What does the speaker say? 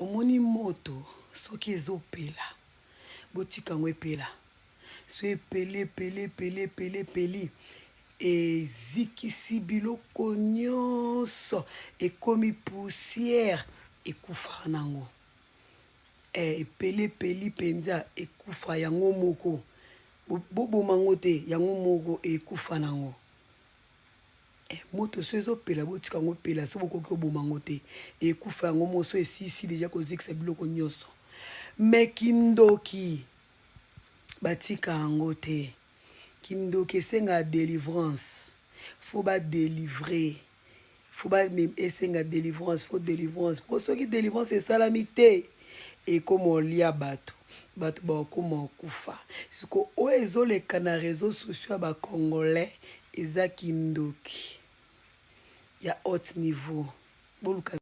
omoni moto soki ezopela botika ngo epela so epeli ezikisi biloko nyonso ekomi poussière ekufa nango epeli penza ekufa yango moko boboma ngo te yango moko ekufa nango moto so ezopela botika ngo pela so bokoki oboma ngo te ekufa yango moso esisi deja kozikisa biloko nyonso me kindoki batika yango te kindoki esenga délivrance faut badélivrer esenga délivrance faut délivrance po soki délivrance esalami te ekoma olia bato bakoma okufa siko oyo ezoleka na réseaux sociaux ya bacongolais eza kindoki ya haut niveau boluka